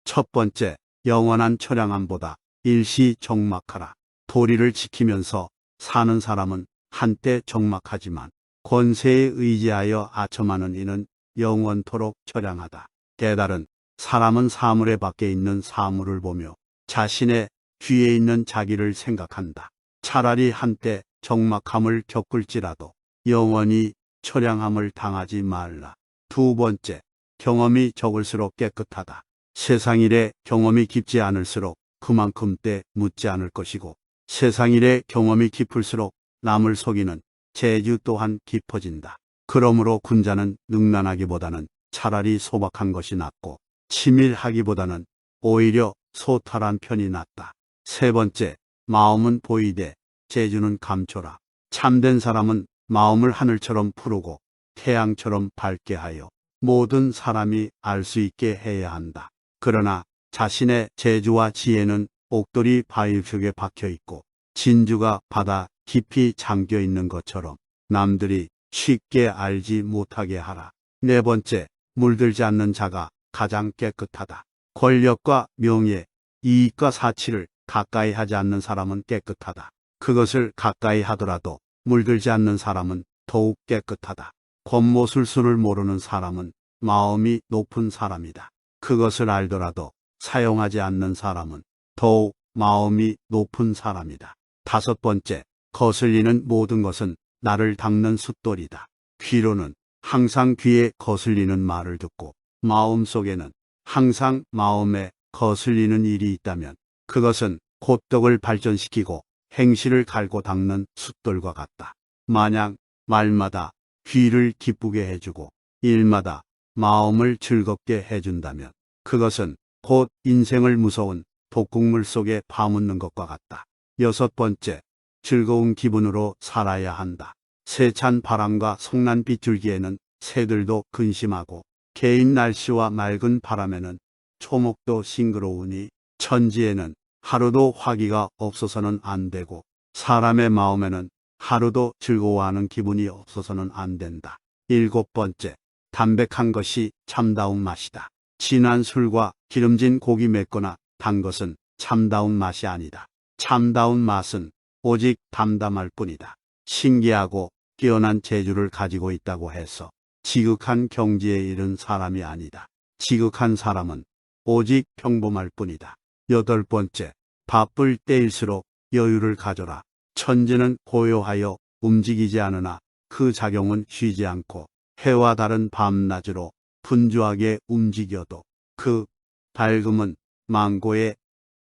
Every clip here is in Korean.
첫 번째, 영원한 처량함보다 일시정막하라. 도리를 지키면서 사는 사람은 한때 적막하지만 권세에 의지하여 아첨하는 이는 영원토록 처량하다. 깨달은 사람은 사물의 밖에 있는 사물을 보며 자신의 뒤에 있는 자기를 생각한다. 차라리 한때 적막함을 겪을지라도 영원히 처량함을 당하지 말라. 두 번째, 경험이 적을수록 깨끗하다. 세상 일에 경험이 깊지 않을수록 그만큼 때 묻지 않을 것이고, 세상 일에 경험이 깊을수록 남을 속이는 재주 또한 깊어진다. 그러므로 군자는 능란하기보다는 차라리 소박한 것이 낫고, 치밀하기보다는 오히려 소탈한 편이 낫다. 세 번째, 마음은 보이되 재주는 감춰라. 참된 사람은 마음을 하늘처럼 푸르고 태양처럼 밝게 하여 모든 사람이 알 수 있게 해야 한다. 그러나 자신의 재주와 지혜는 옥돌이 바위 속에 박혀 있고 진주가 바다 깊이 잠겨 있는 것처럼 남들이 쉽게 알지 못하게 하라. 네 번째, 물들지 않는 자가 가장 깨끗하다. 권력과 명예, 이익과 사치를 가까이 하지 않는 사람은 깨끗하다. 그것을 가까이 하더라도 물들지 않는 사람은 더욱 깨끗하다. 권모술수를 모르는 사람은 마음이 높은 사람이다. 그것을 알더라도 사용하지 않는 사람은 더욱 마음이 높은 사람이다. 다섯 번째, 거슬리는 모든 것은 나를 닦는 숫돌이다. 귀로는 항상 귀에 거슬리는 말을 듣고 마음속에는 항상 마음에 거슬리는 일이 있다면 그것은 곧 덕을 발전시키고 행실을 갈고 닦는 숫돌과 같다. 만약 말마다 귀를 기쁘게 해주고 일마다 마음을 즐겁게 해준다면 그것은 곧 인생을 무서운 독극물 속에 파묻는 것과 같다. 여섯 번째, 즐거운 기분으로 살아야 한다. 세찬 바람과 성난 빗줄기에는 새들도 근심하고 개인 날씨와 맑은 바람에는 초목도 싱그러우니 천지에는 하루도 화기가 없어서는 안 되고 사람의 마음에는 하루도 즐거워하는 기분이 없어서는 안 된다. 일곱 번째, 담백한 것이 참다운 맛이다. 진한 술과 기름진 고기 맵거나 단 것은 참다운 맛이 아니다. 참다운 맛은 오직 담담할 뿐이다. 신기하고 뛰어난 재주를 가지고 있다고 해서 지극한 경지에 이른 사람이 아니다. 지극한 사람은 오직 평범할 뿐이다. 여덟 번째, 바쁠 때일수록 여유를 가져라. 천지는 고요하여 움직이지 않으나 그 작용은 쉬지 않고 해와 다른 밤낮으로 분주하게 움직여도 그 밝음은 망고에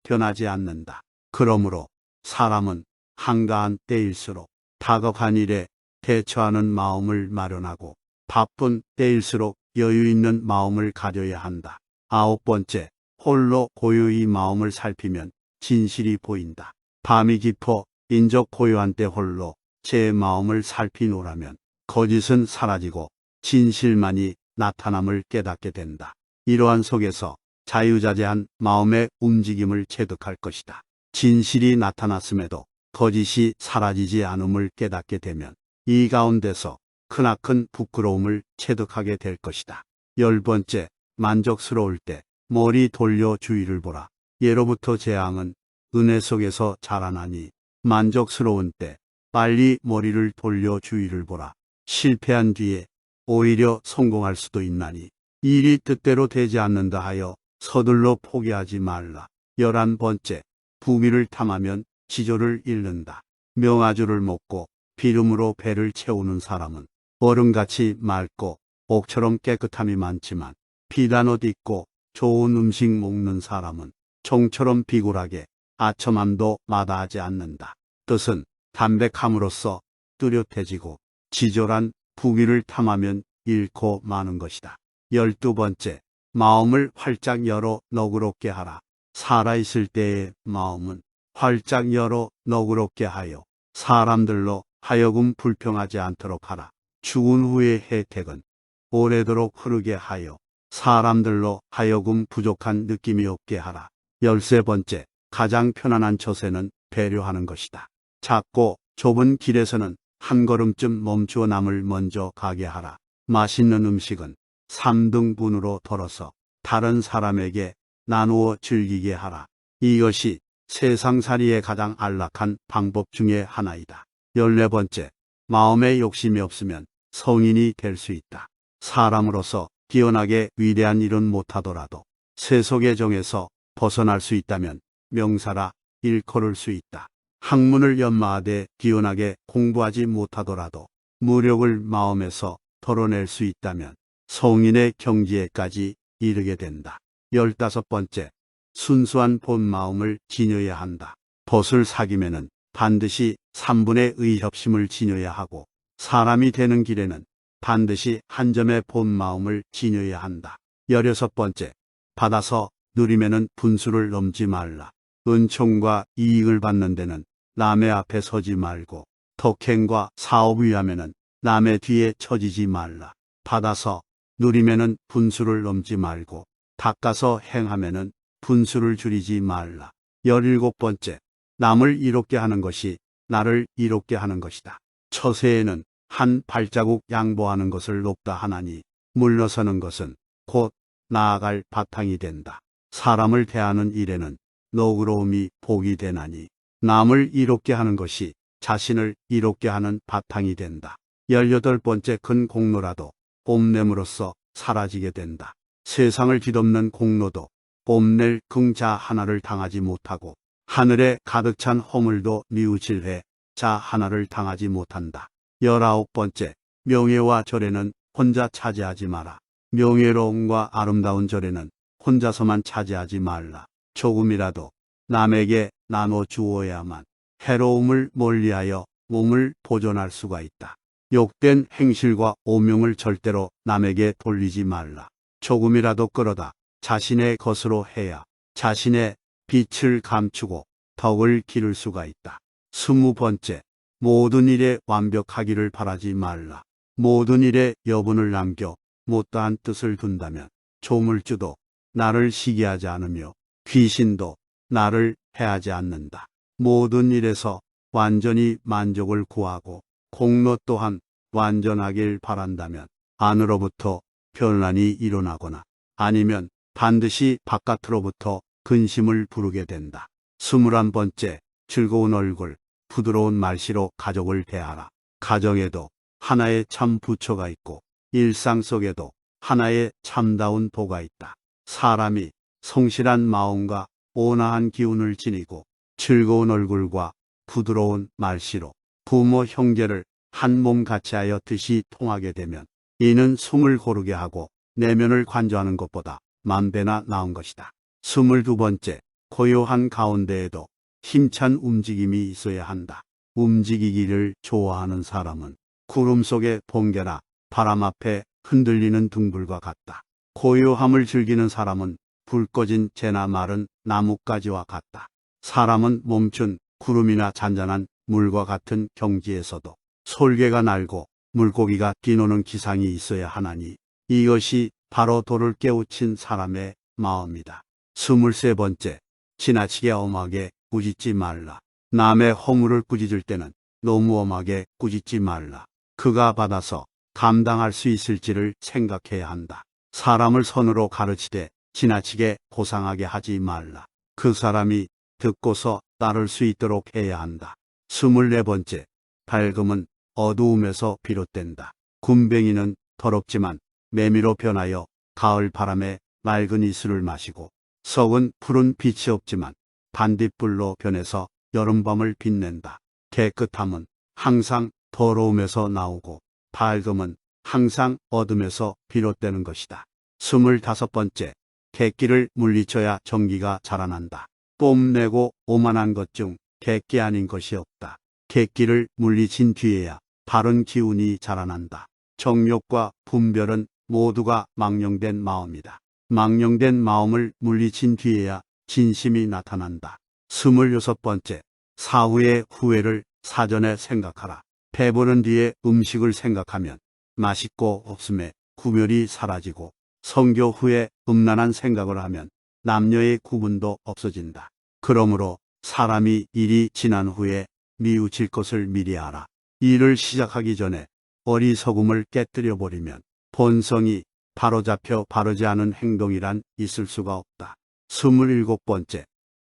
변하지 않는다. 그러므로 사람은 한가한 때일수록 다급한 일에 대처하는 마음을 마련하고 바쁜 때일수록 여유 있는 마음을 가져야 한다. 아홉 번째, 홀로 고요히 마음을 살피면 진실이 보인다. 밤이 깊어 인적 고요한 때 홀로 제 마음을 살피노라면 거짓은 사라지고 진실만이 나타남을 깨닫게 된다. 이러한 속에서 자유자재한 마음의 움직임을 체득할 것이다. 진실이 나타났음에도 거짓이 사라지지 않음을 깨닫게 되면 이 가운데서 크나큰 부끄러움을 체득하게 될 것이다. 열 번째, 만족스러울 때 머리 돌려 주위를 보라. 예로부터 재앙은 은혜 속에서 자라나니 만족스러운 때 빨리 머리를 돌려 주위를 보라. 실패한 뒤에 오히려 성공할 수도 있나니 일이 뜻대로 되지 않는다 하여 서둘러 포기하지 말라. 열한 번째, 부귀를 탐하면 지조를 잃는다. 명아주를 먹고 비름으로 배를 채우는 사람은 얼음같이 맑고 옥처럼 깨끗함이 많지만 비단 옷 입고 좋은 음식 먹는 사람은 종처럼 비굴하게 아첨함도 마다하지 않는다. 뜻은 담백함으로써 뚜렷해지고 지졸한 부귀를 탐하면 잃고 마는 것이다. 열두 번째, 마음을 활짝 열어 너그럽게 하라. 살아있을 때의 마음은 활짝 열어 너그럽게 하여 사람들로 하여금 불평하지 않도록 하라. 죽은 후의 혜택은 오래도록 흐르게 하여 사람들로 하여금 부족한 느낌이 없게 하라. 열세 번째, 가장 편안한 처세는 배려하는 것이다. 작고 좁은 길에서는 한 걸음쯤 멈추어 남을 먼저 가게 하라. 맛있는 음식은 3등분으로 덜어서 다른 사람에게 나누어 즐기게 하라. 이것이 세상살이의 가장 안락한 방법 중에 하나이다. 14번째, 마음에 욕심이 없으면 성인이 될 수 있다. 사람으로서 뛰어나게 위대한 일은 못하더라도 세속의 정에서 벗어날 수 있다면 명사라 일컬을 수 있다. 학문을 연마하되 뛰어나게 공부하지 못하더라도 무력을 마음에서 덜어낼 수 있다면 성인의 경지에까지 이르게 된다. 15번째, 순수한 본 마음을 지녀야 한다. 벗을 사귀면은 반드시 3분의 의 협심을 지녀야 하고 사람이 되는 길에는 반드시 한 점의 본 마음을 지녀야 한다. 16번째, 받아서 누리면은 분수를 넘지 말라. 은총과 이익을 받는 데는 남의 앞에 서지 말고 덕행과 사업 위하면은 남의 뒤에 처지지 말라. 받아서 누리면은 분수를 넘지 말고 닦아서 행하면은 분수를 줄이지 말라. 17번째, 남을 이롭게 하는 것이 나를 이롭게 하는 것이다. 처세에는 한 발자국 양보하는 것을 높다 하나니 물러서는 것은 곧 나아갈 바탕이 된다. 사람을 대하는 일에는 너그러움이 복이 되나니 남을 이롭게 하는 것이 자신을 이롭게 하는 바탕이 된다. 18번째, 큰 공로라도 뽐냄으로써 사라지게 된다. 세상을 뒤덮는 공로도 뽐낼 긍자 하나를 당하지 못하고 하늘에 가득 찬 허물도 뉘우칠 자 하나를 당하지 못한다. 19번째, 명예와 절에는 혼자 차지하지 마라. 명예로움과 아름다운 절에는 혼자서만 차지하지 말라. 조금이라도 남에게 나눠 주어야만 해로움을 멀리하여 몸을 보존할 수가 있다. 욕된 행실과 오명을 절대로 남에게 돌리지 말라. 조금이라도 끌어다 자신의 것으로 해야 자신의 빛을 감추고 덕을 기를 수가 있다. 20번째, 모든 일에 완벽하기를 바라지 말라. 모든 일에 여분을 남겨 못다한 뜻을 둔다면 조물주도 나를 시기하지 않으며 귀신도 나를 해하지 않는다. 모든 일에서 완전히 만족을 구하고 공로 또한 완전하길 바란다면 안으로부터 변란이 일어나거나 아니면 반드시 바깥으로부터 근심을 부르게 된다. 21번째, 즐거운 얼굴, 부드러운 말씨로 가족을 대하라. 가정에도 하나의 참 부처가 있고 일상 속에도 하나의 참다운 도가 있다. 사람이 성실한 마음과 온화한 기운을 지니고 즐거운 얼굴과 부드러운 말씨로 부모 형제를 한 몸 같이 하여 뜻이 통하게 되면 이는 숨을 고르게 하고 내면을 관조하는 것보다 만배나 나은 것이다. 22번째, 고요한 가운데에도 힘찬 움직임이 있어야 한다. 움직이기를 좋아하는 사람은 구름 속의 번개나 바람 앞에 흔들리는 둥불과 같다. 고요함을 즐기는 사람은 불 꺼진 재나 마른 나뭇가지와 같다. 사람은 멈춘 구름이나 잔잔한 물과 같은 경지에서도 솔개가 날고 물고기가 뛰노는 기상이 있어야 하나니 이것이 바로 도를 깨우친 사람의 마음이다. 23번째, 지나치게 엄하게 꾸짖지 말라. 남의 허물을 꾸짖을 때는 너무 엄하게 꾸짖지 말라. 그가 받아서 감당할 수 있을지를 생각해야 한다. 사람을 선으로 가르치되 지나치게 고상하게 하지 말라. 그 사람이 듣고서 따를 수 있도록 해야 한다. 24번째, 밝음은 어두움에서 비롯된다. 군뱅이는 더럽지만 매미로 변하여 가을 바람에 맑은 이슬을 마시고 석은 푸른 빛이 없지만 반딧불로 변해서 여름밤을 빛낸다. 깨끗함은 항상 더러움에서 나오고 밝음은 항상 어둠에서 비롯되는 것이다. 25번째, 객기를 물리쳐야 정기가 자라난다. 뽐내고 오만한 것 중 객기 아닌 것이 없다. 객기를 물리친 뒤에야 바른 기운이 자라난다. 정욕과 분별은 모두가 망령된 마음이다. 망령된 마음을 물리친 뒤에야 진심이 나타난다. 26번째, 사후의 후회를 사전에 생각하라. 배부른 뒤에 음식을 생각하면 맛있고 없음의 구별이 사라지고 성교 후에 음란한 생각을 하면 남녀의 구분도 없어진다. 그러므로 사람이 일이 지난 후에 미우칠 것을 미리 알아. 일을 시작하기 전에 어리석음을 깨뜨려 버리면 본성이 바로잡혀 바르지 않은 행동이란 있을 수가 없다. 27번째.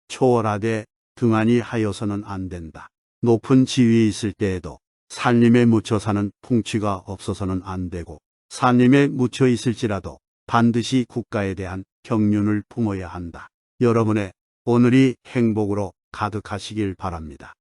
초월하되 등한히 하여서는 안 된다. 높은 지위에 있을 때에도 산림에 묻혀 사는 풍취가 없어서는 안 되고, 산림에 묻혀 있을지라도 반드시 국가에 대한 경륜을 품어야 한다. 여러분의 오늘이 행복으로 가득하시길 바랍니다.